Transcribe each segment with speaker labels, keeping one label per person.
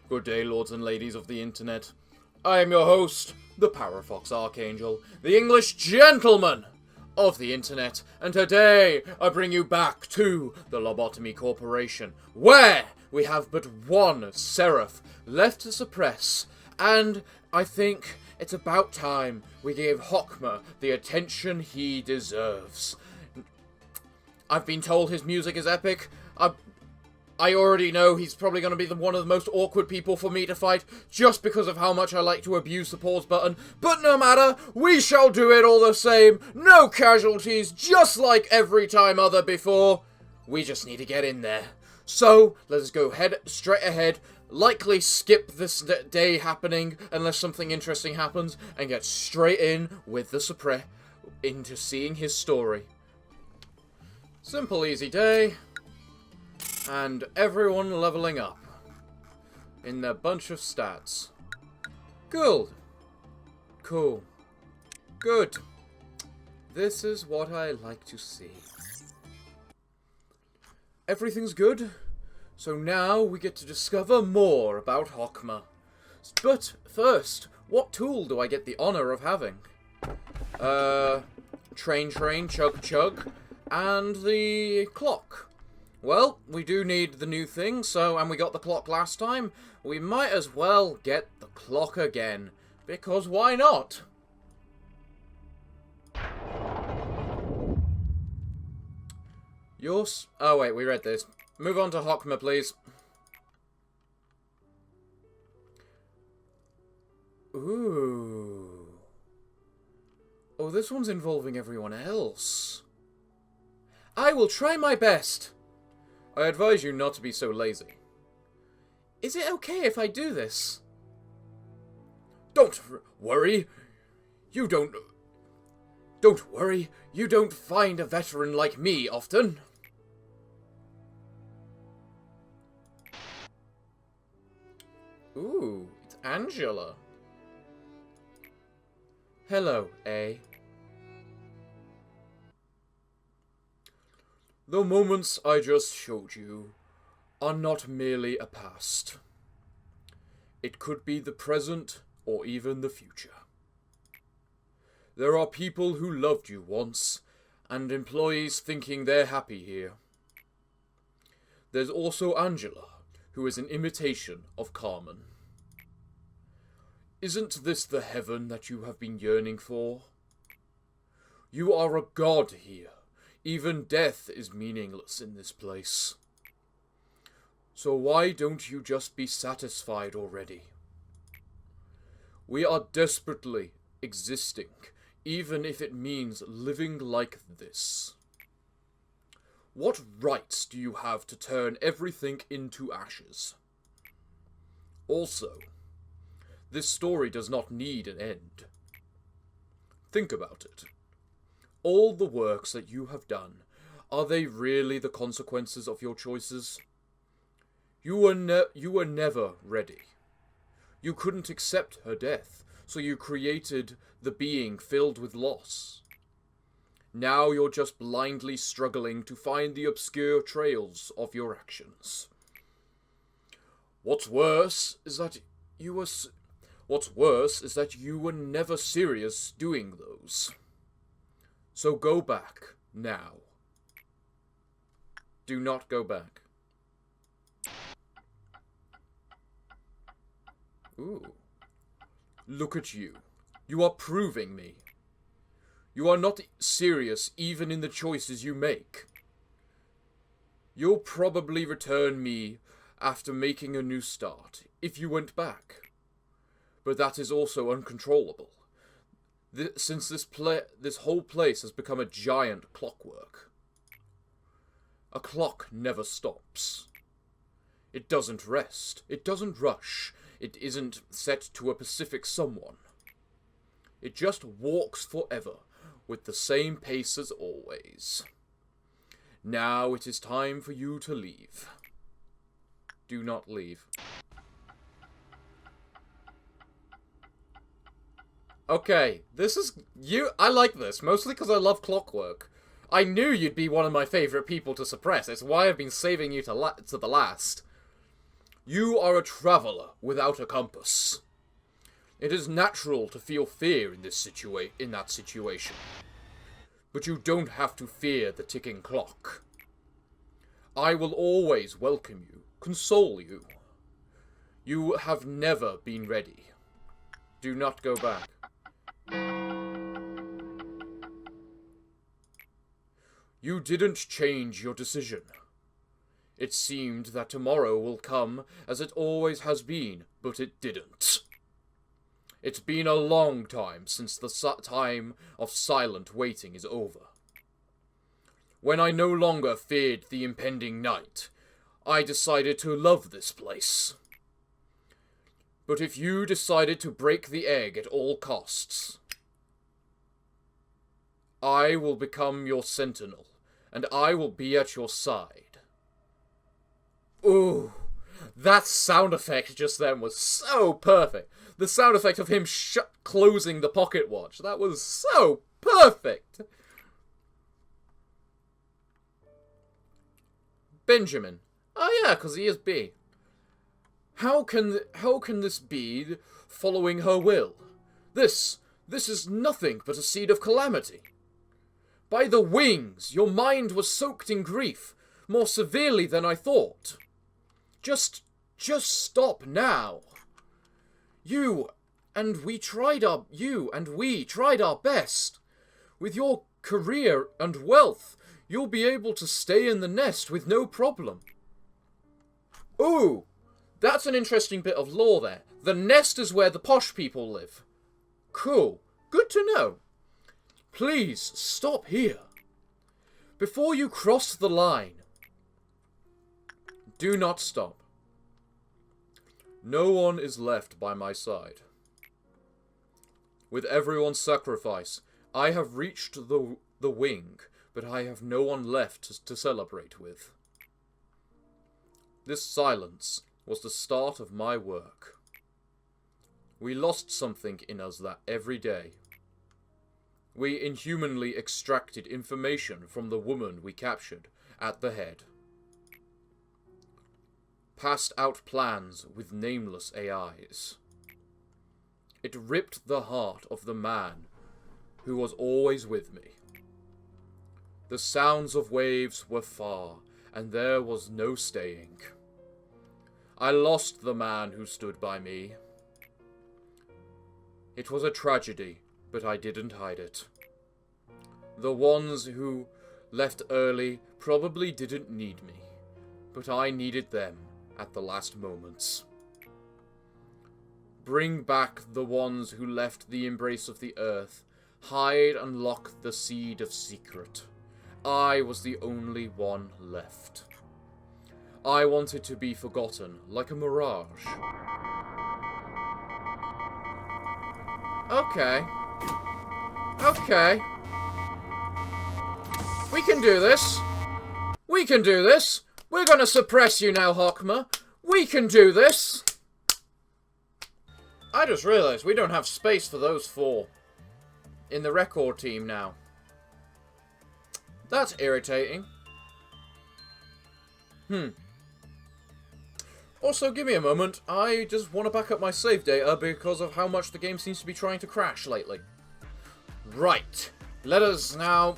Speaker 1: Good day, lords and ladies of the internet. I am your host, the Parafox Archangel, the English gentleman of the internet, and today I bring you back to the Lobotomy Corporation, where we have but one seraph left to suppress, and I think it's about time we gave Hokhmah the attention he deserves. I've been told his music is epic. I already know he's probably going to be one of the most awkward people for me to fight, just because of how much I like to abuse the pause button. But no matter, we shall do it all the same. No casualties, just like every time other before. We just need to get in there. So, let's go straight ahead, likely skip this day happening, unless something interesting happens, and get straight in with the Sephirah, into seeing his story. Simple, easy day. And everyone leveling up in their bunch of stats. Good. Cool. Good. This is what I like to see. Everything's good, so now we get to discover more about Hokhmah. But first, what tool do I get the honor of having? Train, chug, and the clock. Well, we do need the new thing, and we got the clock last time. We might as well get the clock again, because why not? Oh wait, we read this. Move on to Hokhmah, please. Ooh. Oh, this one's involving everyone else. I will try my best. I advise you not to be so lazy. Is it okay if I do this? Don't worry. Don't worry. You don't find a veteran like me often. Ooh, it's Angela. Hello, A. The moments I just showed you are not merely a past. It could be the present or even the future. There are people who loved you once, and employees thinking they're happy here. There's also Angela, who is an imitation of Carmen. Isn't this the heaven that you have been yearning for? You are a god here. Even death is meaningless in this place. So why don't you just be satisfied already? We are desperately existing, even if it means living like this. What rights do you have to turn everything into ashes? Also, this story does not need an end. Think about it. All the works that you have done, are they really the consequences of your choices? You were never ready. You couldn't accept her death, so you created the being filled with loss. Now you're just blindly struggling to find the obscure trails of your actions. What's worse is that you were never serious doing those. So go back, now. Do not go back. Ooh. Look at you. You are proving me. You are not serious even in the choices you make. You'll probably return me after making a new start, if you went back. But that is also uncontrollable. Since this whole place has become a giant clockwork. A clock never stops. It doesn't rest. It doesn't rush. It isn't set to a specific someone. It just walks forever, with the same pace as always. Now it is time for you to leave. Do not leave. Okay, this is... I like this, mostly because I love clockwork. I knew you'd be one of my favorite people to suppress. It's why I've been saving you to the last. You are a traveller without a compass. It is natural to feel fear in that situation. But you don't have to fear the ticking clock. I will always welcome you, console you. You have never been ready. Do not go back. You didn't change your decision. It seemed that tomorrow will come as it always has been, but it didn't. It's been a long time since the time of silent waiting is over. When I no longer feared the impending night, I decided to love this place. But if you decided to break the egg at all costs, I will become your sentinel, and I will be at your side. Ooh, that sound effect just then was so perfect. The sound effect of him closing the pocket watch, that was so perfect. Benjamin. Oh yeah, because he is B. How can this be following her will? This is nothing but a seed of calamity. By the wings, your mind was soaked in grief, more severely than I thought. Just stop now. You and we tried our best. With your career and wealth, you'll be able to stay in the nest with no problem. Ooh, that's an interesting bit of lore there. The nest is where the posh people live. Cool. Good to know. Please, stop here. Before you cross the line, do not stop. No one is left by my side. With everyone's sacrifice, I have reached the wing, but I have no one left to celebrate with. This silence was the start of my work. We lost something in us that every day. We inhumanly extracted information from the woman we captured at the head. Passed out plans with nameless AIs. It ripped the heart of the man who was always with me. The sounds of waves were far, and there was no staying. I lost the man who stood by me. It was a tragedy, but I didn't hide it. The ones who left early probably didn't need me, but I needed them at the last moments. Bring back the ones who left the embrace of the earth. Hide and lock the seed of secret. I was the only one left. I wanted to be forgotten, like a mirage. Okay. Okay. We can do this. We can do this. We're gonna suppress you now, Hokhmah. We can do this. I just realized we don't have space for those 4 in the record team now. That's irritating. Also, give me a moment. I just want to back up my save data because of how much the game seems to be trying to crash lately. Right. Let us now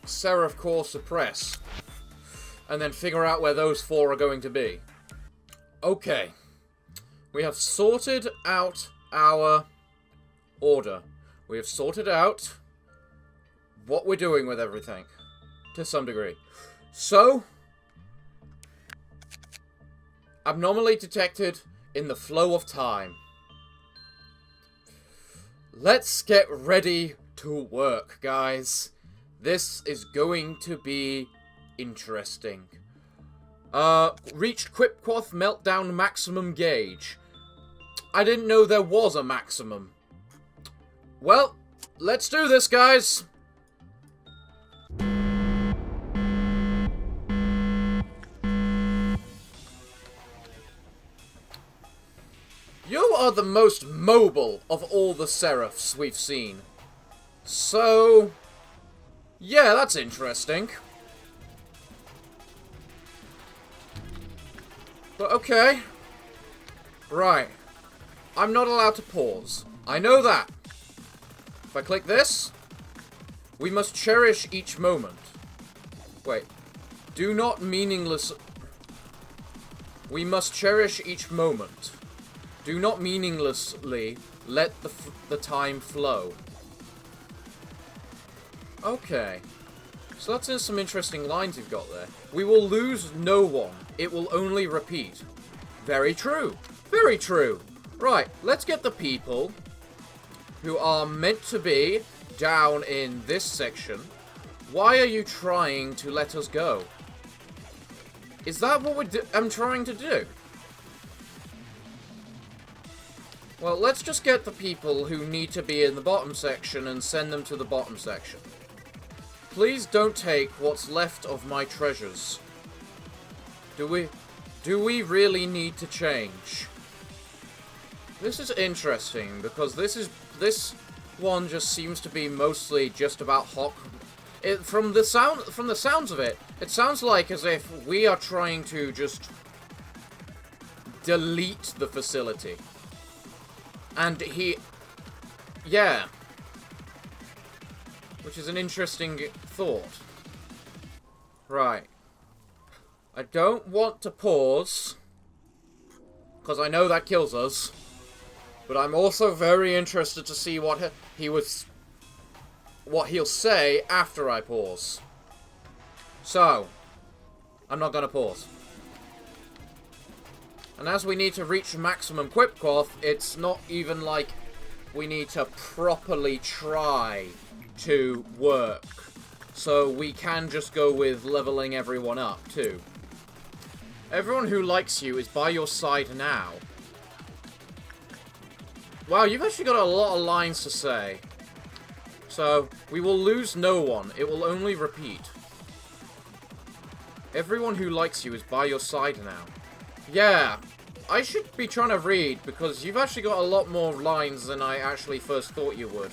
Speaker 1: Seraph Core suppress. And then figure out where those 4 are going to be. Okay. We have sorted out our order. We have sorted out what we're doing with everything. To some degree. So, abnormally detected in the flow of time. Let's get ready to work, guys. This is going to be interesting. Reached Quipquath Meltdown maximum gauge. I didn't know there was a maximum. Well, let's do this, guys. You are the most mobile of all the Seraphs we've seen. So, yeah, that's interesting. But okay. Right. I'm not allowed to pause. I know that. If I click this, we must cherish each moment. Wait. Do not meaningless... We must cherish each moment. Do not meaninglessly let the time flow. Okay. So that's in some interesting lines you've got there. We will lose no one. It will only repeat. Very true. Very true. Right, let's get the people who are meant to be down in this section. Why are you trying to let us go? Is that what I'm trying to do? Well, let's just get the people who need to be in the bottom section and send them to the bottom section. Please don't take what's left of my treasures. Do we really need to change? This is interesting because this one just seems to be mostly just about Hokhmah. From the sounds of it, it sounds like as if we are trying to just delete the facility. And yeah. Which is an interesting thought. Right. I don't want to pause, because I know that kills us. But I'm also very interested to see what he'll say after I pause. So, I'm not gonna pause. And as we need to reach maximum quip cloth, it's not even like we need to properly try to work. So we can just go with leveling everyone up too. Everyone who likes you is by your side now. Wow, you've actually got a lot of lines to say. So, we will lose no one. It will only repeat. Everyone who likes you is by your side now. Yeah, I should be trying to read, because you've actually got a lot more lines than I actually first thought you would.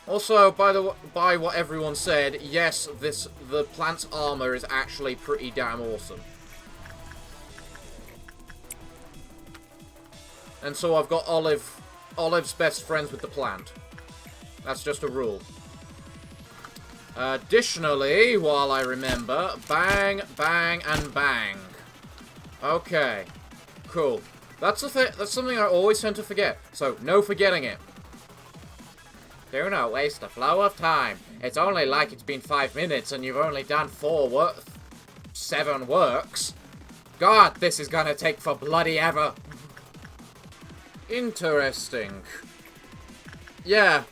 Speaker 1: Also, by what everyone said, yes, the plant's armor is actually pretty damn awesome. And so I've got Olive's best friends with the plant. That's just a rule. Additionally, while I remember, bang, bang, and bang. Okay, cool. That's something I always tend to forget. So no forgetting it. Do not waste the flow of time. It's only like it's been 5 minutes and you've only done 7 works. God, this is gonna take for bloody ever. Interesting. Yeah.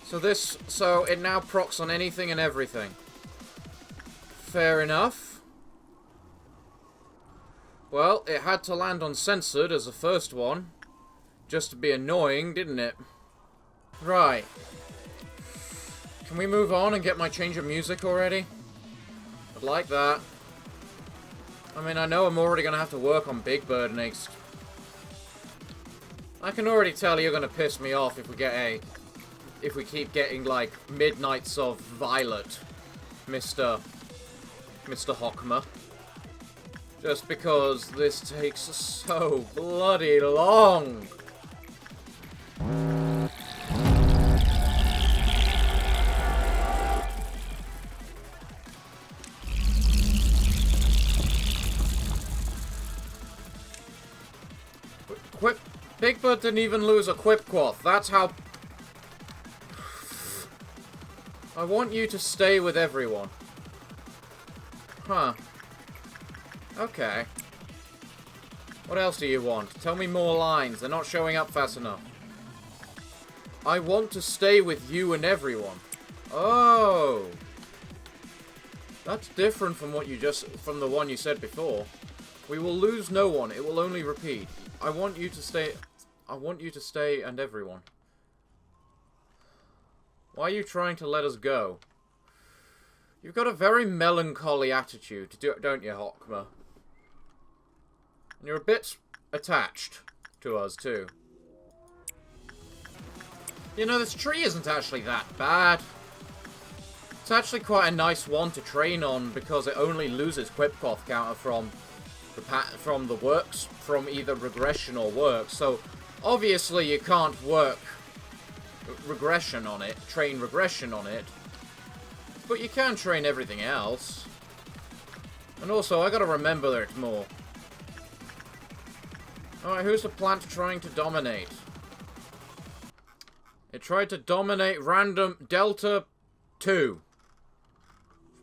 Speaker 1: So it now procs on anything and everything. Fair enough. Well, it had to land on censored as the first one. Just to be annoying, didn't it? Right. Can we move on and get my change of music already? I'd like that. I mean, I know I'm already going to have to work on Big Bird next. I can already tell you're going to piss me off if we keep getting, like, Midnights of Violet, Mr. Hokhmah. Just because this takes so bloody long. Big Bird didn't even lose a quip cloth. That's how... I want you to stay with everyone. Huh. Okay. What else do you want? Tell me more lines. They're not showing up fast enough. I want to stay with you and everyone. Oh. That's different from from the one you said before. We will lose no one. It will only repeat. I want you to stay and everyone. Why are you trying to let us go? You've got a very melancholy attitude, don't you, Hokhmah? And you're a bit attached to us, too. You know, this tree isn't actually that bad. It's actually quite a nice one to train on because it only loses quip cloth counter from from the works, from either regression or works. So obviously you can't work regression on it, train regression on it, but you can train everything else. And also, I gotta remember it more. Alright, who's the plant trying to dominate? It tried to dominate random Delta 2.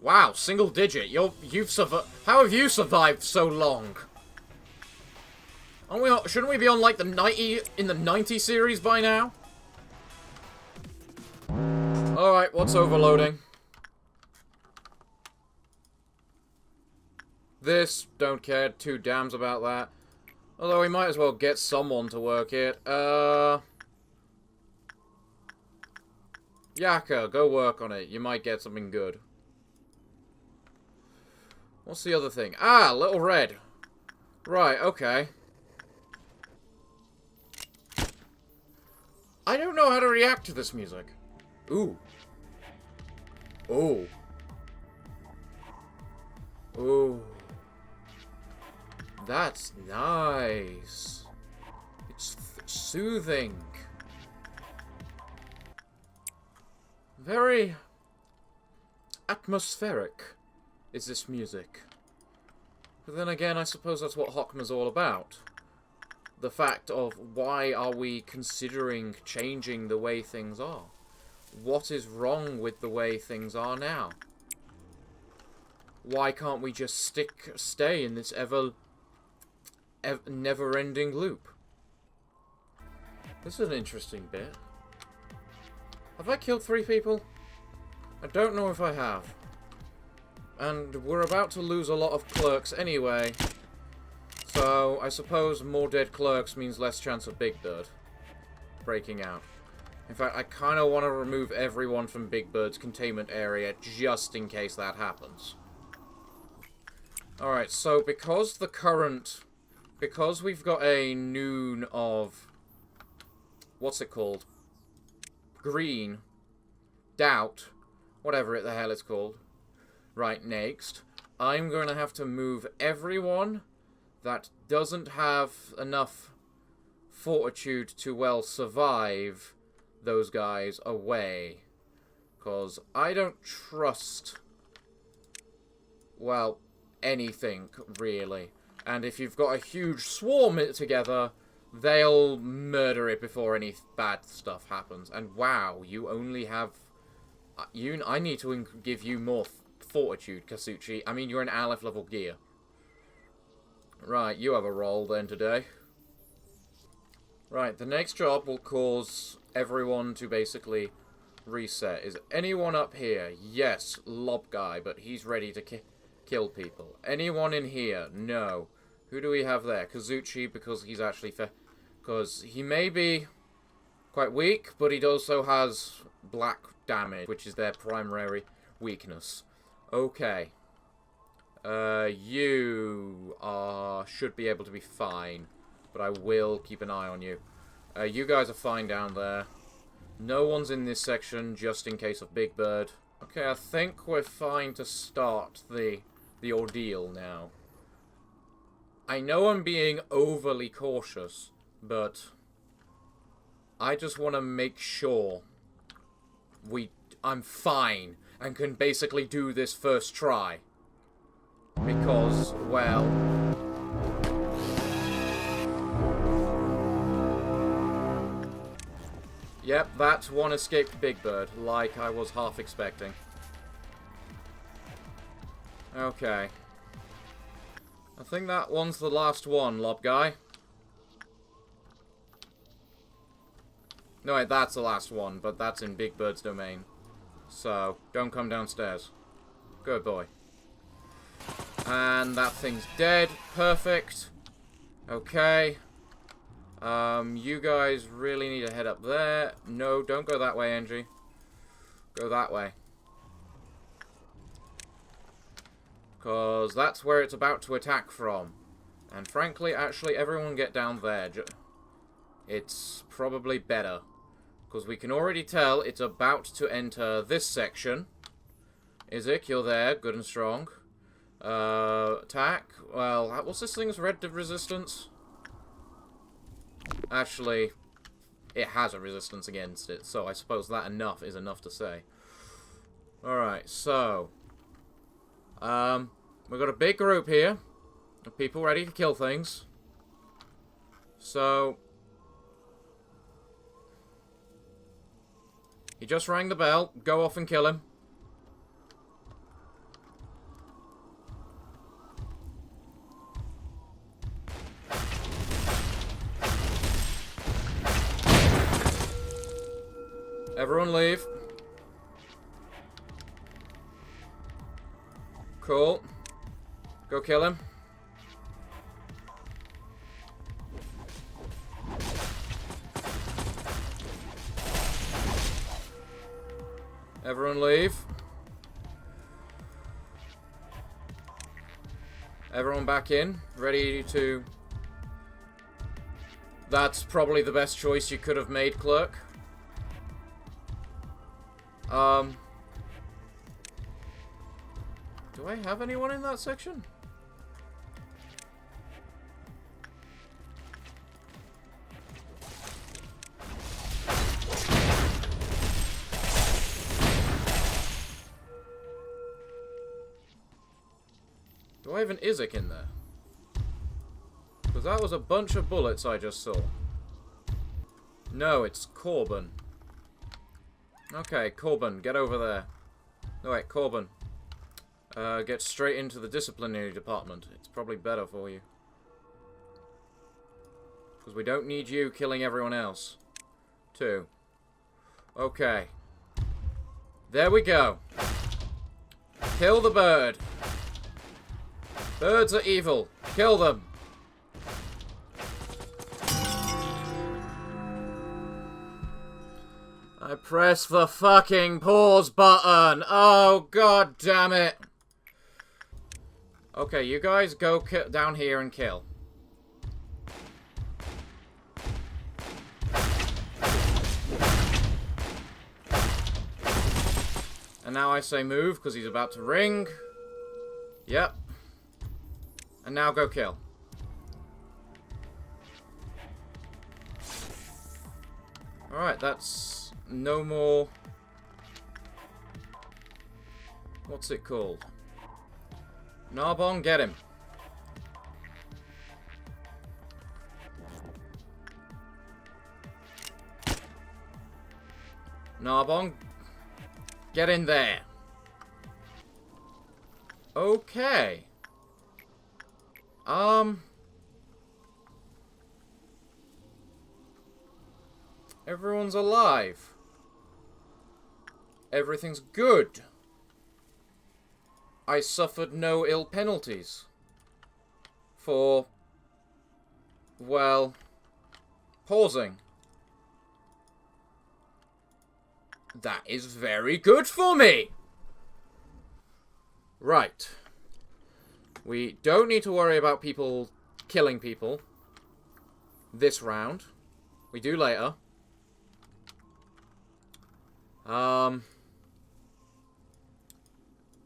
Speaker 1: Wow, single digit. You've survived. How have you survived so long? Shouldn't we be on like the 90 series by now? Alright, what's overloading? This, don't care two damns about that. Although we might as well get someone to work it. Yaka, go work on it. You might get something good. What's the other thing? Ah, Little Red. Right, okay. I don't know how to react to this music. Ooh. Ooh. Ooh. That's nice. It's soothing. Very atmospheric is this music. But then again, I suppose that's what Hokhmah's all about. The fact of why are we considering changing the way things are? What is wrong with the way things are now? Why can't we just stay in this never-ending loop? This is an interesting bit. Have I killed 3 people? I don't know if I have. And we're about to lose a lot of clerks anyway. So, I suppose more dead clerks means less chance of Big Bird breaking out. In fact, I kind of want to remove everyone from Big Bird's containment area just in case that happens. Alright, so because we've got a noon of... what's it called? Green. Doubt. Whatever the hell it's called. Right, next. I'm going to have to move everyone that doesn't have enough fortitude to, well, survive those guys away. Because I don't trust, well, anything, really. And if you've got a huge swarm together, they'll murder it before any bad stuff happens. And wow, you only have... I need to give you more fortitude, Kasuchi. I mean, you're an Aleph level gear. Right, you have a role then today. Right, the next job will cause everyone to basically reset. Is anyone up here? Yes, Lob Guy, but he's ready to kill people. Anyone in here? No. Who do we have there? Kazuchi, because he's actually because he may be quite weak, but he also has black damage, which is their primary weakness. Okay. You should be able to be fine, but I will keep an eye on you. You guys are fine down there. No one's in this section, just in case of Big Bird. Okay, I think we're fine to start the ordeal now. I know I'm being overly cautious, but I just want to make sure I'm fine and can basically do this first try. Because, well... Yep, that's one escaped Big Bird, like I was half expecting. Okay. I think that one's the last one, Lob Guy. No, wait, that's the last one, but that's in Big Bird's domain. So, don't come downstairs. Good boy. And that thing's dead. Perfect. Okay. You guys really need to head up there. No, don't go that way, Angie. Go that way. Because that's where it's about to attack from. And frankly, actually, everyone get down there. It's probably better. Because we can already tell it's about to enter this section. Isaac, you're there, good and strong. Attack. Well, what's this thing's red resistance? Actually, it has a resistance against it, so I suppose that enough is enough to say. Alright, so... we've got a big group here of people ready to kill things. So... he just rang the bell. Go off and kill him. Everyone leave. Cool. Go kill him. Everyone leave. Everyone back in. Ready to... That's probably the best choice you could have made, clerk. Do I have anyone in that section? Do I have an Isaac in there? Because that was a bunch of bullets I just saw. No, it's Corbin. Okay, Corbin, get over there. No, wait, Corbin. Get straight into the disciplinary department. It's probably better for you. Because we don't need you killing everyone else. Too. Okay. There we go. Kill the bird. Birds are evil. Kill them. I press the fucking pause button. Oh, god damn it. Okay, you guys go down here and kill. And now I say move because he's about to ring. Yep. And now go kill. Alright, that's no more... What's it called? Narbonne, get him. Narbonne, get in there. Okay. Everyone's alive. Everything's good. I suffered no ill penalties. For, well, pausing. That is very good for me! Right. We don't need to worry about people killing people this round. We do later.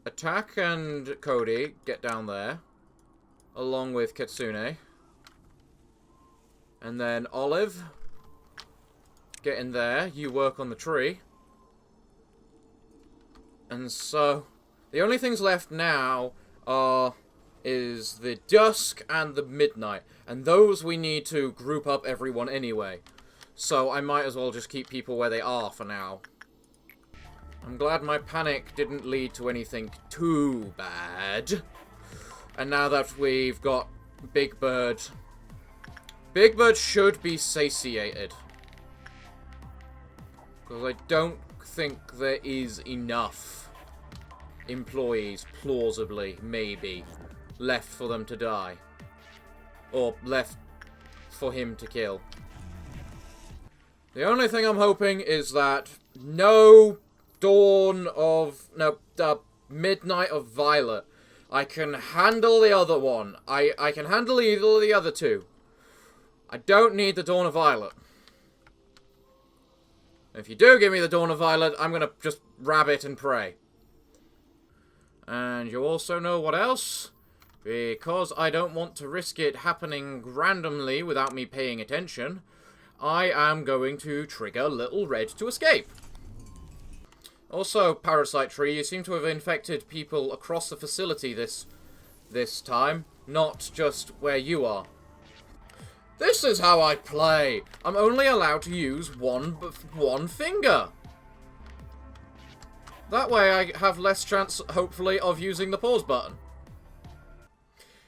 Speaker 1: Attack and Cody get down there, along with Kitsune. And then Olive, get in there. You work on the tree. And so, the only things left now is the dusk and the midnight. And those we need to group up everyone anyway. So I might as well just keep people where they are for now. I'm glad my panic didn't lead to anything too bad. And now that we've got Big Bird... Big Bird should be satiated. Because I don't think there is enough employees, plausibly, maybe, left for them to die. Or left for him to kill. The only thing I'm hoping is that no Midnight of Violet. I can handle the other one. I can handle either of the other two. I don't need the Dawn of Violet. If you do give me the Dawn of Violet, I'm gonna just rabbit and pray. And you also know what else? Because I don't want to risk it happening randomly without me paying attention, I am going to trigger Little Red to escape. Also, Parasite Tree, you seem to have infected people across the facility this time, not just where you are. This is how I play. I'm only allowed to use one finger. That way I have less chance, hopefully, of using the pause button.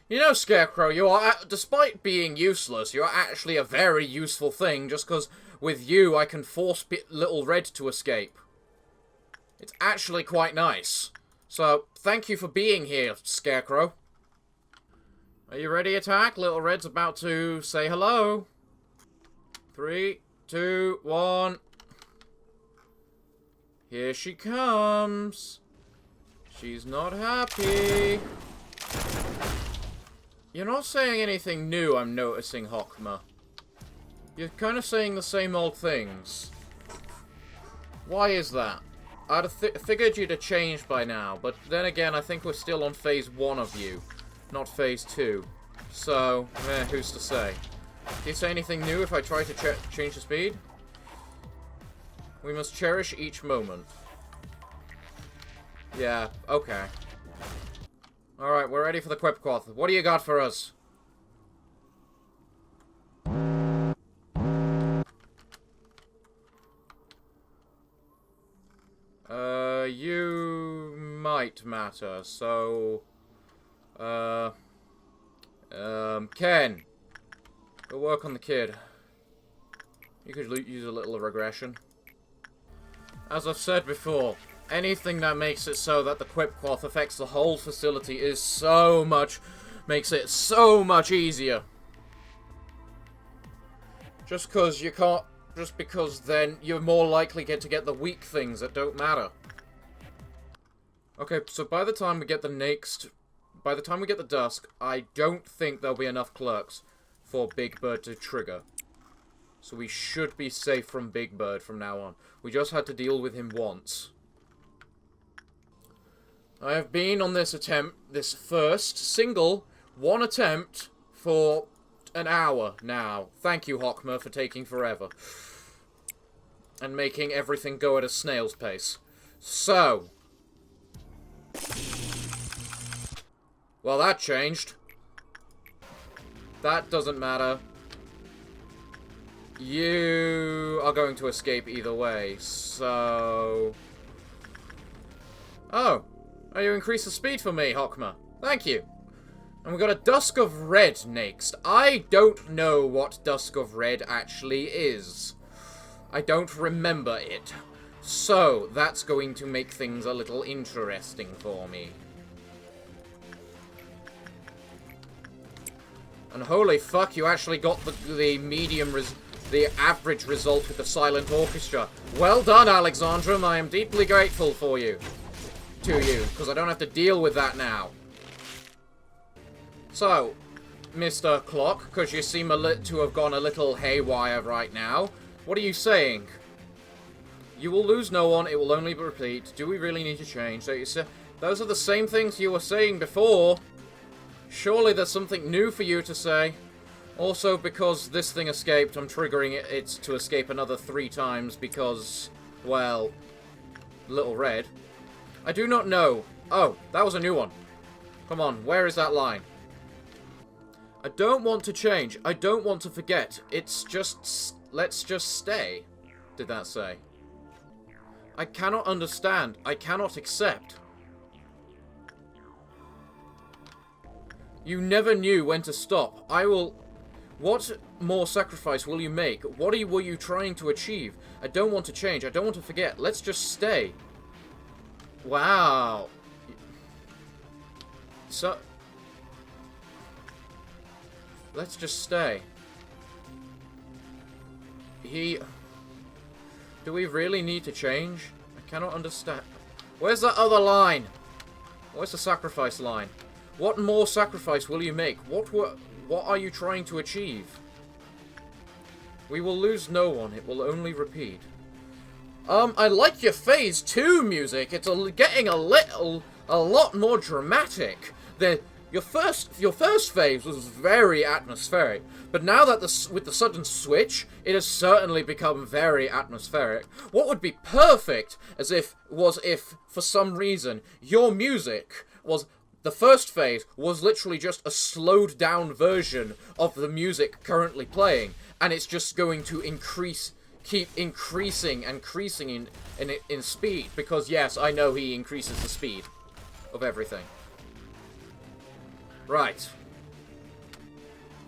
Speaker 1: You know, Scarecrow, you are, despite being useless, you are actually a very useful thing, just because with you I can force Little Red to escape. It's actually quite nice. So, thank you for being here, Scarecrow. Are you ready, attack? Little Red's about to say hello. 3, 2, 1. Here she comes. She's not happy. You're not saying anything new, I'm noticing, Hokhmah. You're kind of saying the same old things. Why is that? I'd have figured you'd have changed by now, but then again, I think we're still on phase 1 of you, not phase 2. So, who's to say? Do you say anything new if I try to change the speed? We must cherish each moment. Yeah, okay. Alright, we're ready for the Quipquath. What do you got for us? You might matter, so... Ken. Go work on the kid. You could use a little regression. As I've said before, anything that makes it so that the Quipquath affects the whole facility is makes it so much easier. Just because then you're more likely to get the weak things that don't matter. Okay, so by the time we get the Dusk, I don't think there'll be enough clerks for Big Bird to trigger. So we should be safe from Big Bird from now on. We just had to deal with him once. I have been on this first single one attempt for an hour now. Thank you, Hokhmah, for taking forever. And making everything go at a snail's pace. So. Well, that changed. That doesn't matter. You are going to escape either way, so... Oh, you increase the speed for me, Hokhmah. Thank you. And we've got a Dusk of Red next. I don't know what Dusk of Red actually is. I don't remember it. So, that's going to make things a little interesting for me. And holy fuck, you actually got the average result with the silent orchestra. Well done, Alexandrum. I am deeply grateful to you, because I don't have to deal with that now. So, Mr. Clock, because you seem to have gone a little haywire right now, what are you saying? You will lose no one, it will only repeat. Do we really need to change? Those are the same things you were saying before. Surely there's something new for you to say. Also, because this thing escaped, I'm triggering it to escape another 3 times because, well, Little Red. I do not know. Oh, that was a new one. Come on, where is that line? I don't want to change. I don't want to forget. It's just, let's just stay, did that say. I cannot understand. I cannot accept. You never knew when to stop. What more sacrifice will you make? What were you trying to achieve? I don't want to change. I don't want to forget. Let's just stay. Wow. So... let's just stay. Do we really need to change? I cannot understand. Where's that other line? Where's the sacrifice line? What more sacrifice will you make? What are you trying to achieve? We will lose no one. It will only repeat. I like your phase 2 music. It's getting a little a lot more dramatic. Your first phase was very atmospheric, but now that with the sudden switch, it has certainly become very atmospheric. What would be perfect was if, for some reason, your music was... The first phase was literally just a slowed down version of the music currently playing, and it's just going to keep increasing and increasing in speed, because yes, I know he increases the speed of everything. Right.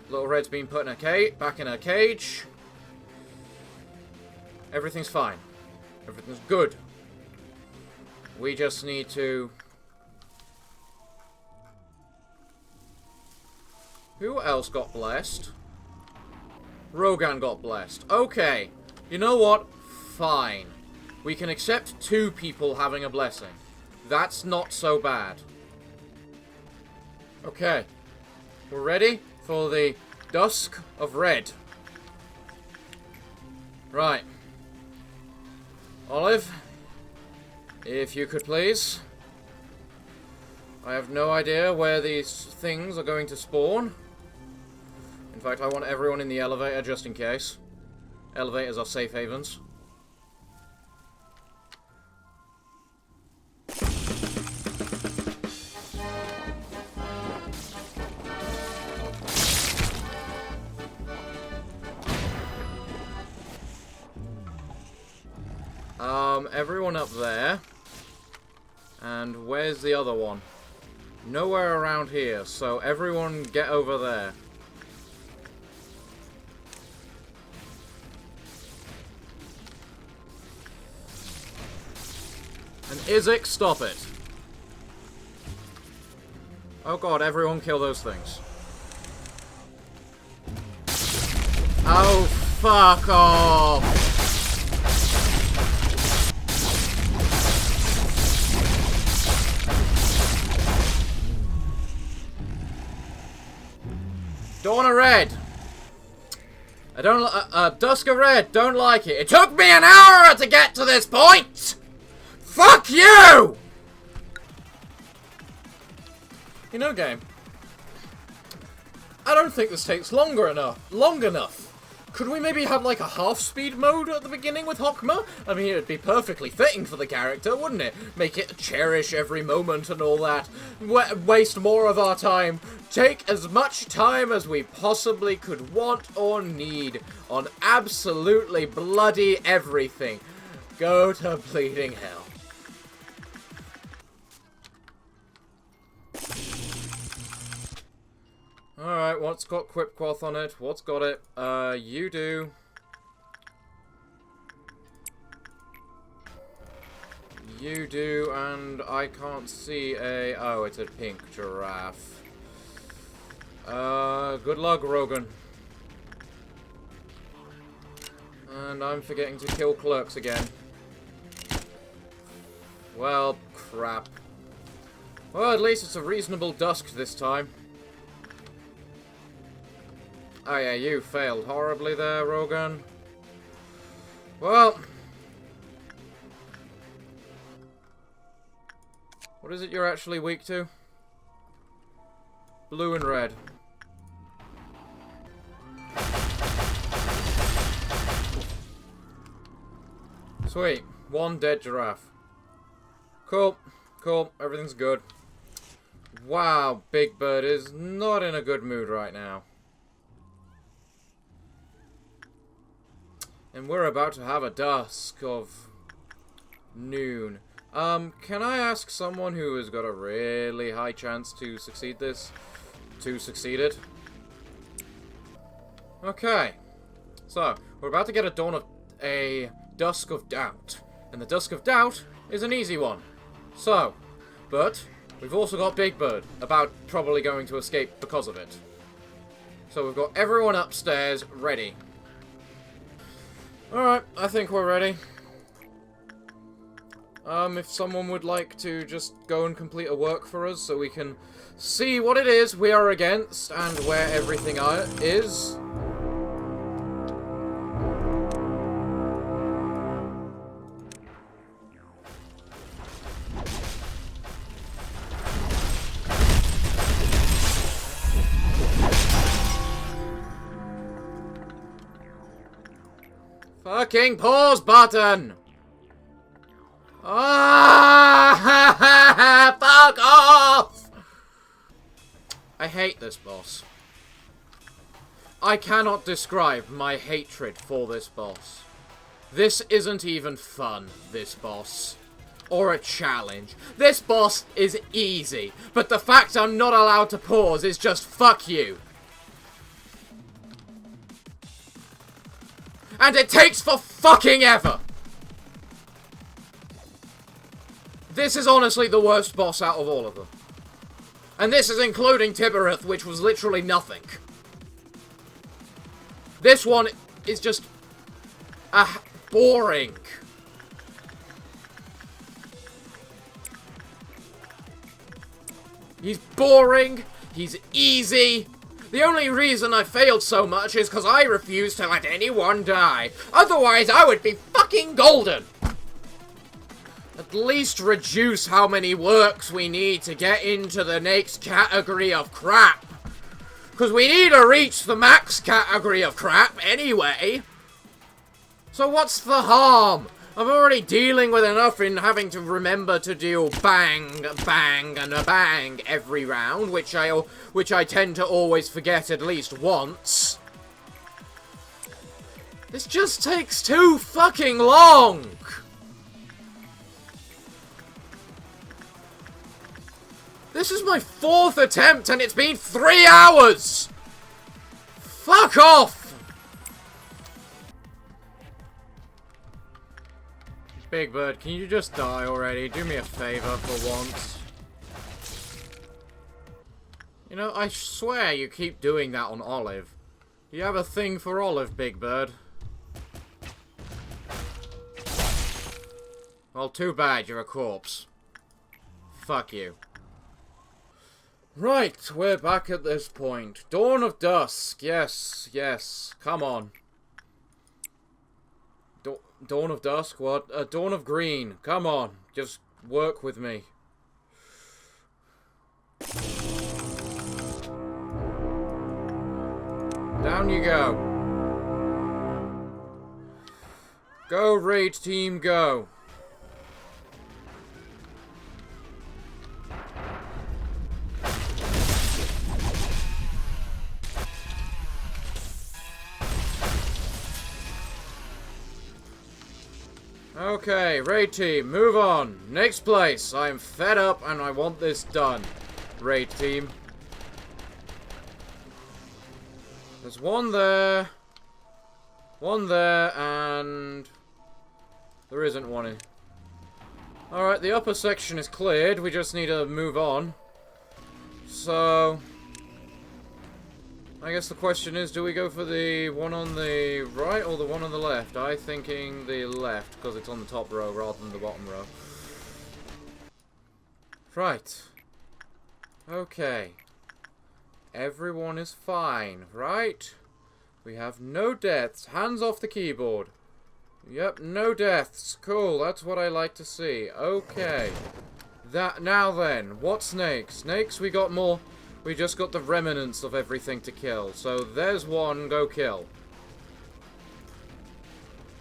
Speaker 1: Little Red's been put in back in her cage. Everything's fine. Everything's good. We just need to... Who else got blessed? Rogan got blessed. Okay. You know what? Fine. We can accept 2 people having a blessing. That's not so bad. Okay. We're ready for the Dusk of Red. Right. Olive, if you could please. I have no idea where these things are going to spawn. In fact, I want everyone in the elevator just in case. Elevators are safe havens. Everyone up there. And where's the other one? Nowhere around here, so everyone get over there. And Isaac, stop it. Oh god, everyone kill those things. Oh, fuck off! Dawn of Red. I don't Dusk of Red, don't like it. It took me an hour to get to this point! Fuck you! You know, game, I don't think this takes long enough. Could we maybe have like a half-speed mode at the beginning with Hokhmah? I mean, it'd be perfectly fitting for the character, wouldn't it? Make it cherish every moment and all that. Waste more of our time. Take as much time as we possibly could want or need on absolutely bloody everything. Go to bleeding hell. Alright, what's got Quipquath on it? What's got it? You do. You do, and I can't see a... Oh, it's a pink giraffe. Good luck, Rogan. And I'm forgetting to kill clerks again. Well, crap. Well, at least it's a reasonable dusk this time. Oh yeah, you failed horribly there, Rogan. Well... What is it you're actually weak to? Blue and red. Sweet. 1 dead giraffe. Cool. Cool. Everything's good. Wow, Big Bird is not in a good mood right now. And we're about to have a dusk of noon. Can I ask someone who has got a really high chance to succeed this? To succeed it? Okay. So, we're about to get a Dusk of Doubt. And the Dusk of Doubt is an easy one. So, but we've also got Big Bird, about probably going to escape because of it. So we've got everyone upstairs ready. Alright, I think we're ready. If someone would like to just go and complete a work for us so we can see what it is we are against and where everything is. Fucking pause button! Ah! Fuck off! I hate this boss. I cannot describe my hatred for this boss. This isn't even fun, this boss. Or a challenge. This boss is easy, but the fact I'm not allowed to pause is just fuck you. And it takes for fucking ever! This is honestly the worst boss out of all of them. And this is including Tibereth, which was literally nothing. This one is just... boring. He's boring. He's easy. The only reason I failed so much is because I refused to let anyone die. Otherwise, I would be fucking golden. At least reduce how many works we need to get into the next category of crap. Because we need to reach the max category of crap anyway. So what's the harm? I'm already dealing with enough in having to remember to do bang, bang, and a bang every round, which I tend to always forget at least once. This just takes too fucking long! This is my 4th attempt and it's been 3 hours! Fuck off! Big Bird, can you just die already? Do me a favor for once. You know, I swear you keep doing that on Olive. You have a thing for Olive, Big Bird. Well, too bad, you're a corpse. Fuck you. Right, we're back at this point. Dawn of Dusk, yes, yes, come on. Dawn of Dusk? What? Dawn of Green. Come on. Just work with me. Down you go. Go, raid team, go. Okay, raid team, move on. Next place. I'm fed up and I want this done. Raid team. There's one there. One there, and... there isn't one in. Alright, the upper section is cleared. We just need to move on. So... I guess the question is, do we go for the one on the right or the one on the left? I'm thinking the left, because it's on the top row rather than the bottom row. Right. Okay. Everyone is fine, right? We have no deaths. Hands off the keyboard. Yep, no deaths. Cool, that's what I like to see. Okay. Now then, what snakes? Snakes, we got more... we just got the remnants of everything to kill. So there's one, go kill.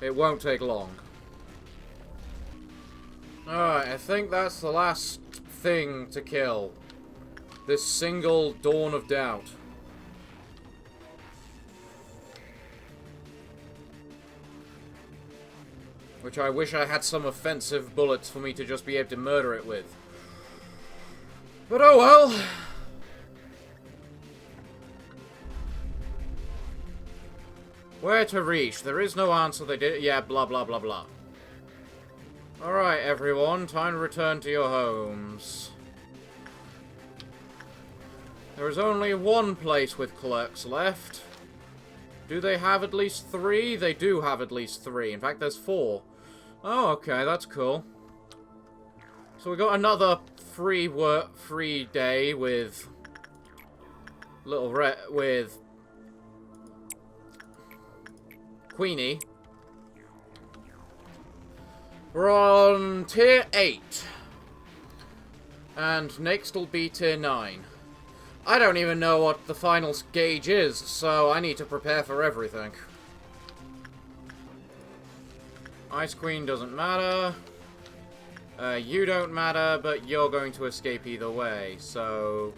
Speaker 1: It won't take long. Alright, I think that's the last thing to kill. This single Dawn of Doubt. Which I wish I had some offensive bullets for me to just be able to murder it with. But oh well. Where to reach? There is no answer. They did. Yeah, blah, blah, blah, blah. Alright, everyone. Time to return to your homes. There is only one place with clerks left. Do they have at least 3? They do have at least 3. In fact, there's 4. Oh, okay. That's cool. So we got another free day with... with... Queenie. We're on tier 8. And next will be tier 9. I don't even know what the final gauge is, so I need to prepare for everything. Ice Queen doesn't matter. You don't matter, but you're going to escape either way. So,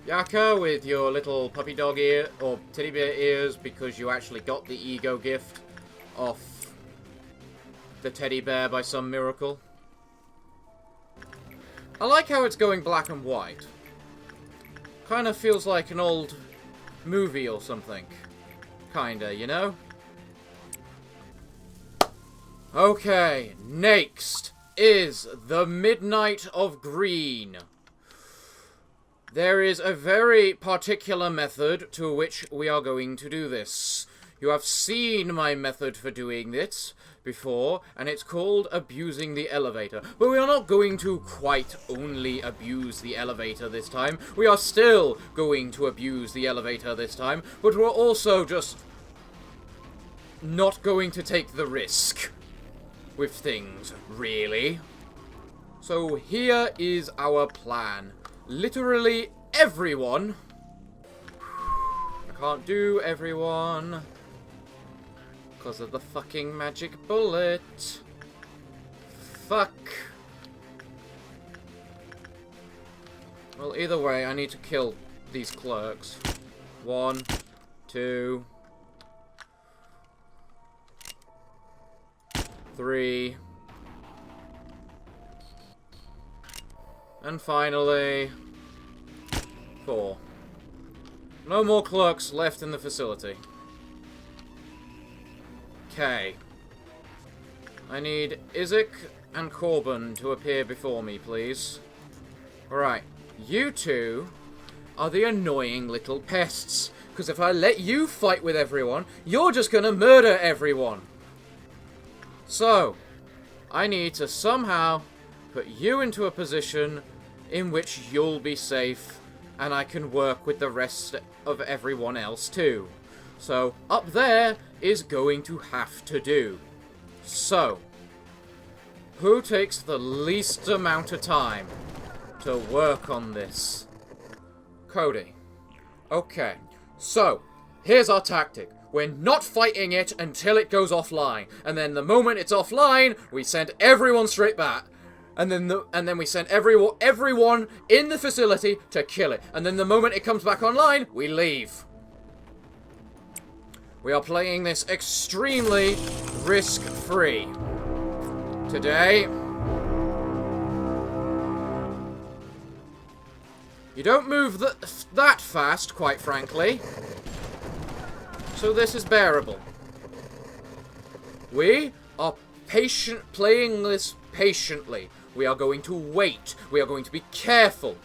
Speaker 1: Yaka, with your little puppy dog ear, or teddy bear ears, because you actually got the ego gift off the teddy bear by some miracle. I like how it's going black and white. Kind of feels like an old movie or something. Kinda, you know? Okay, next is the Midnight of Green. There is a very particular method to which we are going to do this. You have seen my method for doing this before, and it's called abusing the elevator. But we are not going to quite only abuse the elevator this time. We are still going to abuse the elevator this time, but we're also just not going to take the risk with things, really. So here is our plan. Literally everyone. I can't do everyone because of the fucking magic bullet. Fuck. Well, either way, I need to kill these clerks. 1, 2, 3. And finally, 4. No more clerks left in the facility. Okay. I need Isaac and Corbin to appear before me, please. Alright. You two are the annoying little pests. Because if I let you fight with everyone, you're just gonna murder everyone. So, I need to somehow put you into a position in which you'll be safe, and I can work with the rest of everyone else too. So, up there is going to have to do. So, who takes the least amount of time to work on this? Cody. Okay, so, here's our tactic. We're not fighting it until it goes offline, and then the moment it's offline, we send everyone straight back. And then we send everyone in the facility to kill it. And then the moment it comes back online, we leave. We are playing this extremely risk-free. Today, you don't move that fast, quite frankly. So this is bearable. We are playing this patiently. We are going to wait. We are going to be careful.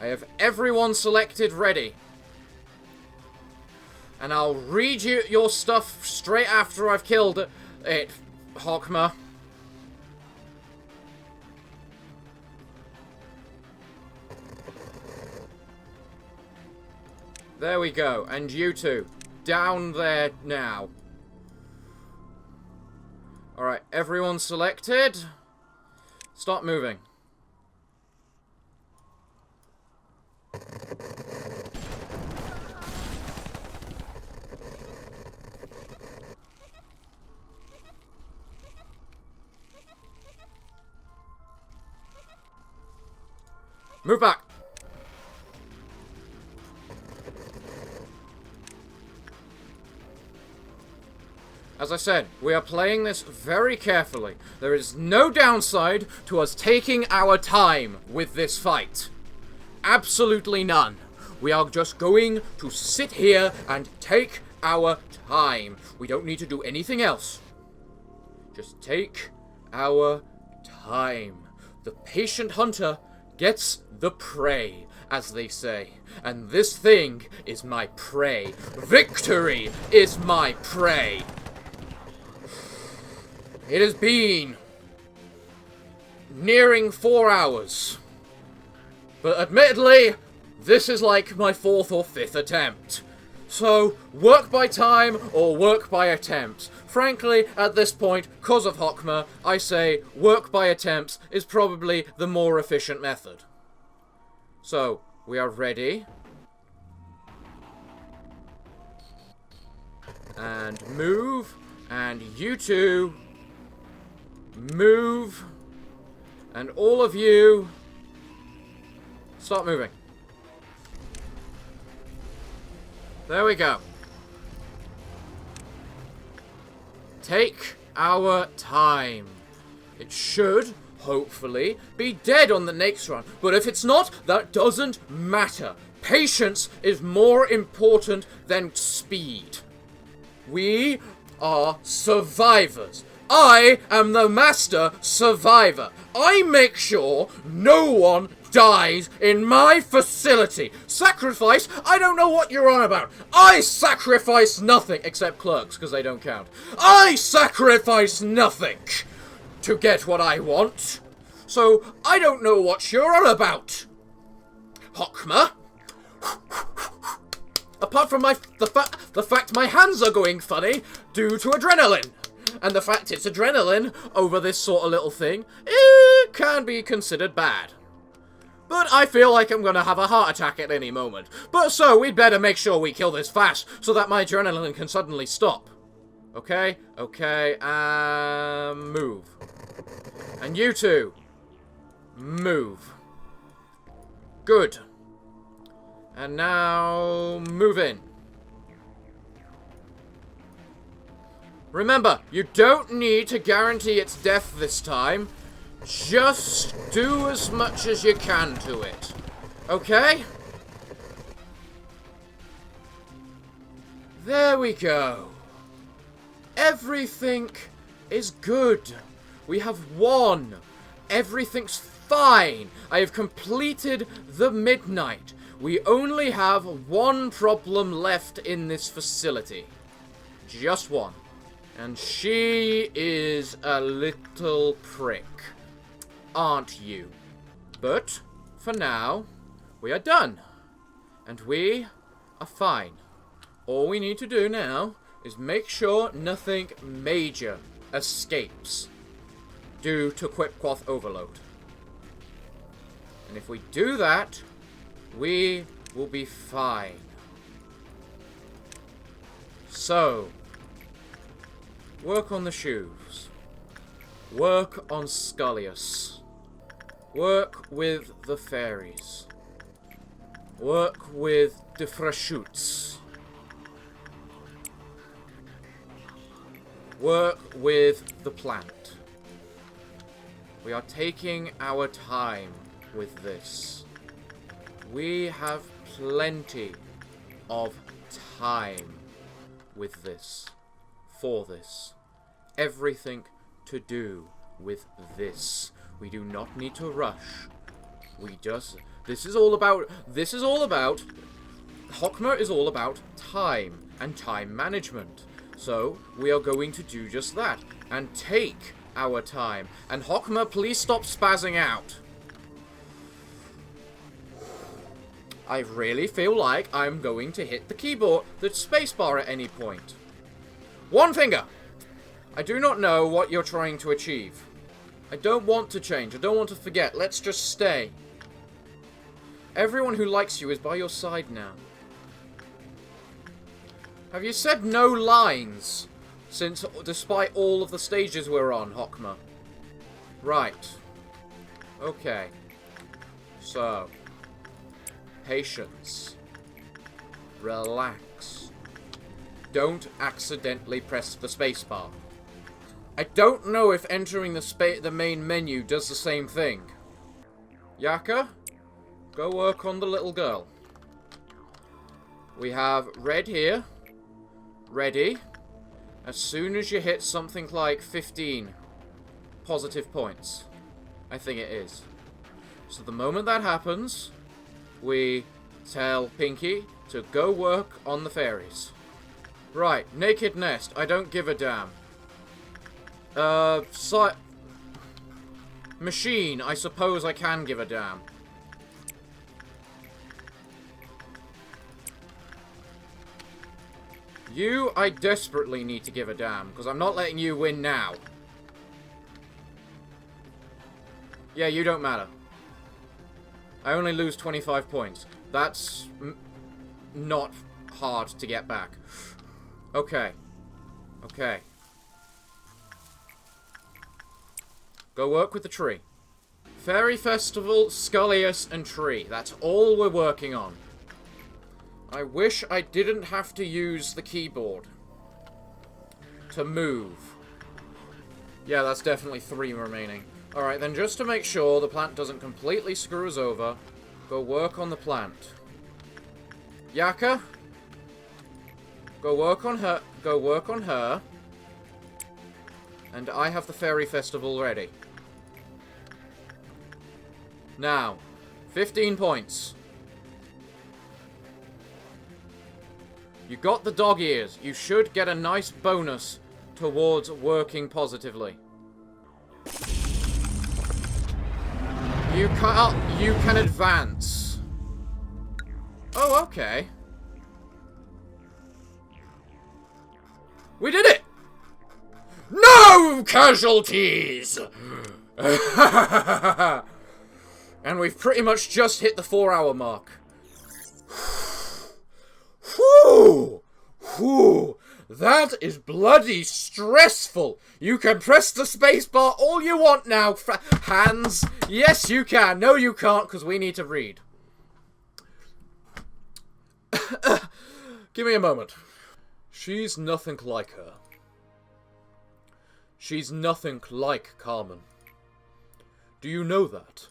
Speaker 1: I have everyone selected ready. And I'll read you your stuff straight after I've killed it, Hokhmah. There we go. And you two. Down there now. Alright, everyone selected. Start moving. Move back. As I said, we are playing this very carefully. There is no downside to us taking our time with this fight. Absolutely none. We are just going to sit here and take our time. We don't need to do anything else. Just take our time. The patient hunter gets the prey, as they say. And this thing is my prey. Victory is my prey. It has been nearing 4 hours. But admittedly, this is like my 4th or 5th attempt. So, work by time or work by attempt. Frankly, at this point, cause of Hokhmah, I say work by attempts is probably the more efficient method. So, we are ready. And move. And you two. Move. And all of you. Start moving. There we go. Take our time. It should, hopefully, be dead on the next run. But if it's not, that doesn't matter. Patience is more important than speed. We are survivors. I am the master survivor. I make sure no one dies in my facility. Sacrifice? I don't know what you're on about. I sacrifice nothing, except clerks, because they don't count. I sacrifice nothing to get what I want. So, I don't know what you're on about. Hokhmah? Apart from the fact my hands are going funny due to adrenaline. And the fact it's adrenaline over this sort of little thing, it can be considered bad. But I feel like I'm gonna have a heart attack at any moment. But so, we'd better make sure we kill this fast, so that my adrenaline can suddenly stop. Okay? Okay, move. And you two, move. Good. And now, move in. Remember, you don't need to guarantee its death this time. Just do as much as you can to it. Okay? There we go. Everything is good. We have won. Everything's fine. I have completed the midnight. We only have one problem left in this facility. Just one. And she is a little prick. Aren't you? But, for now, we are done. And we are fine. All we need to do now is make sure nothing major escapes due to Quipquath overload. And if we do that, we will be fine. So, work on the shoes. Work on Scullius. Work with the fairies. Work with the Freshoots. Work with the plant. We are taking our time with this. We have plenty of time with this. For this. Everything to do with this. We do not need to rush. We just... This is all about... Hokhmah is all about time and time management. So, we are going to do just that. And take our time. And Hokhmah, please stop spazzing out. I really feel like I'm going to hit the keyboard, the spacebar at any point. One finger! I do not know what you're trying to achieve. I don't want to change. I don't want to forget. Let's just stay. Everyone who likes you is by your side now. Have you said no lines since, despite all of the stages we're on, Hokhmah? Right. Okay. So. Patience. Relax. Don't accidentally press the spacebar. I don't know if entering the main menu does the same thing. Yaka, go work on the little girl. We have red here. Ready. As soon as you hit something like 15 positive points. I think it is. So the moment that happens, we tell Pinky to go work on the fairies. Right, naked nest. I don't give a damn. Machine. I suppose I can give a damn. You, I desperately need to give a damn, because I'm not letting you win now. Yeah, you don't matter. I only lose 25 points. That's not hard to get back. Okay. Okay. Go work with the tree. Fairy Festival, Scullius, and tree. That's all we're working on. I wish I didn't have to use the keyboard to move. Yeah, that's definitely 3 remaining. Alright, then just to make sure the plant doesn't completely screw us over, go work on the plant. Yaka? Go work on her. Go work on her. And I have the Fairy Festival ready. Now, 15 points. You got the dog ears. You should get a nice bonus towards working positively. You can advance. Oh, okay. We did it! No casualties! And we've pretty much just hit the 4-hour mark. Whew! Whew! That is bloody stressful. You can press the spacebar all you want now, hands. Yes, you can. No, you can't, because we need to read. Give me a moment. She's nothing like her. She's nothing like Carmen. Do you know that?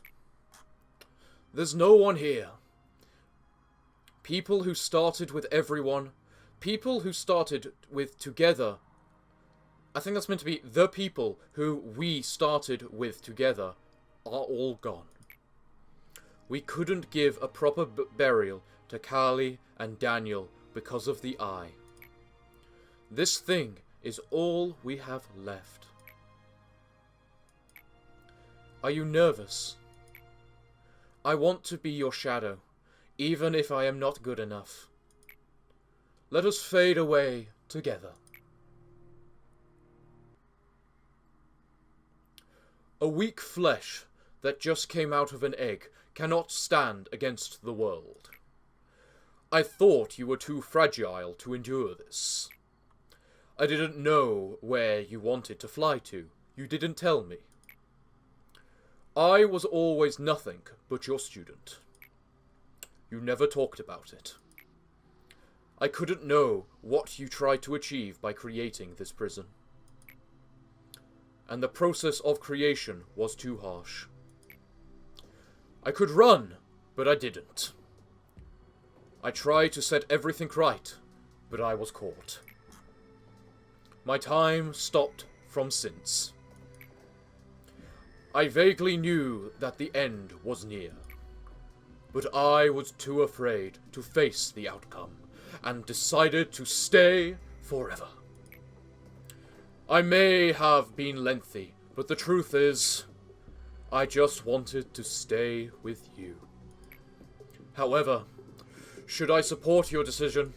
Speaker 1: There's no one here. People who started with everyone. People who started with together. I think that's meant to be the people who we started with together are all gone. We couldn't give a proper burial to Carly and Daniel because of the eye. This thing is all we have left. Are you nervous? I want to be your shadow, even if I am not good enough. Let us fade away together. A weak flesh that just came out of an egg cannot stand against the world. I thought you were too fragile to endure this. I didn't know where you wanted to fly to. You didn't tell me. I was always nothing but your student. You never talked about it. I couldn't know what you tried to achieve by creating this prison. And the process of creation was too harsh. I could run, but I didn't. I tried to set everything right, but I was caught. My time stopped from since. I vaguely knew that the end was near, but I was too afraid to face the outcome, and decided to stay forever. I may have been lengthy, but the truth is, I just wanted to stay with you. However, should I support your decision?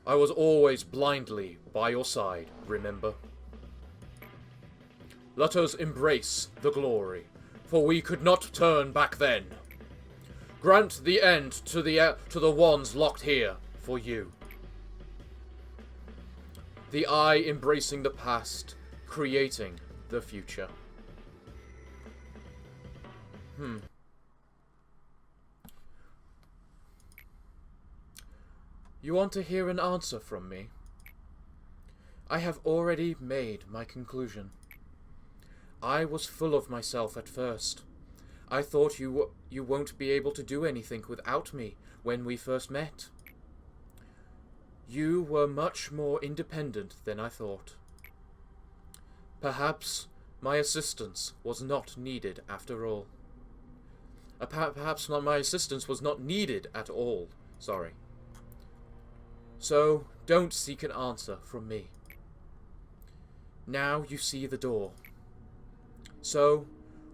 Speaker 1: I was always blindly by your side, remember? Let us embrace the glory, for we could not turn back then. Grant the end to the ones locked here for you. The eye embracing the past, creating the future. You want to hear an answer from me? I have already made my conclusion. I was full of myself at first. I thought you won't be able to do anything without me when we first met. You were much more independent than I thought. Perhaps my assistance was not needed after all. Perhaps my assistance was not needed at all. Sorry. So, don't seek an answer from me. Now you see the door. So,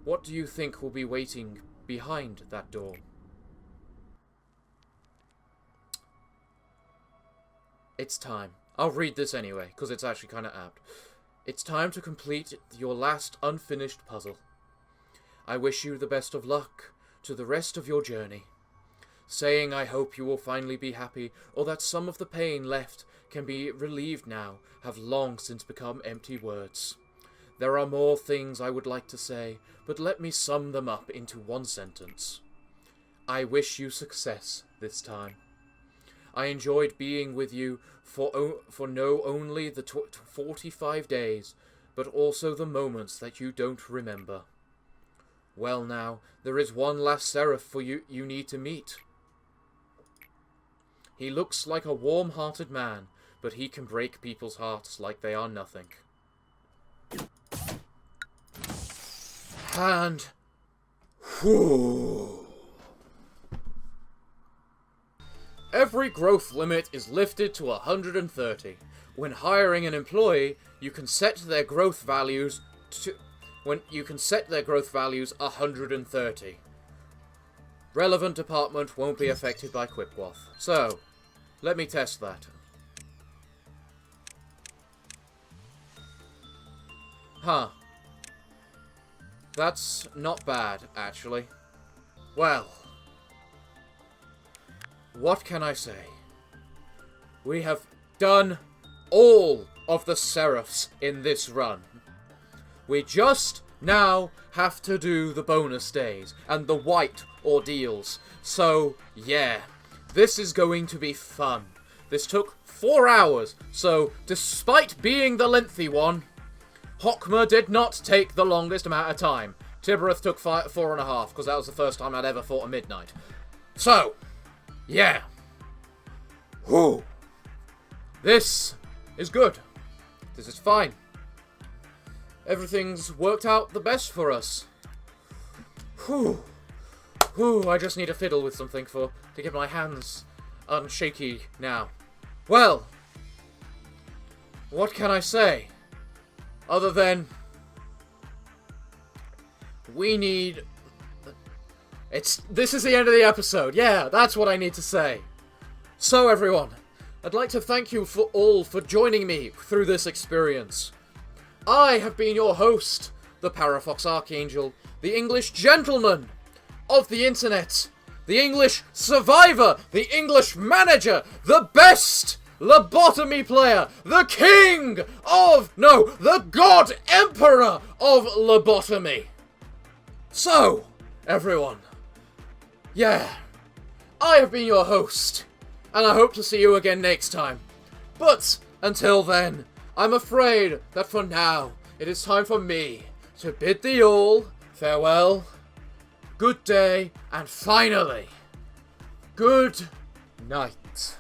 Speaker 1: what do you think will be waiting behind that door? It's time. I'll read this anyway, because it's actually kind of apt. It's time to complete your last unfinished puzzle. I wish you the best of luck to the rest of your journey. saying I hope you will finally be happy, or that some of the pain left can be relieved now, have long since become empty words. There are more things I would like to say, but let me sum them up into one sentence. I wish you success this time. I enjoyed being with you for no only the 45 days, but also the moments that you don't remember. Well now, there is one last seraph for you need to meet. He looks like a warm-hearted man, but he can break people's hearts like they are nothing. And... whew. Every growth limit is lifted to 130. When hiring an employee, you can set their growth values to... 130. Relevant department won't be affected by Quipquath. So, let me test that. Huh. That's not bad, actually. Well, what can I say? We have done all of the seraphs in this run. We just now have to do the bonus days and the white ordeals. So, yeah, this is going to be fun. This took 4 hours, so despite being the lengthy one, Hokhmah did not take the longest amount of time. Tibereth took 4.5, because that was the first time I'd ever fought a midnight. So, yeah. Whew. This is good. This is fine. Everything's worked out the best for us. Whew. Whew, I just need to fiddle with something to get my hands unshaky now. Well, what can I say? Other than... we need... This is the end of the episode. Yeah, that's what I need to say. So, everyone, I'd like to thank you all for joining me through this experience. I have been your host, the Parafox Archangel, the English gentleman of the internet, the English survivor, the English manager, the best lobotomy player, the king of, no, the god emperor of lobotomy. So, everyone, yeah, I have been your host, and I hope to see you again next time. But, until then, I'm afraid that for now, it is time for me to bid thee all farewell, good day, and finally, good night.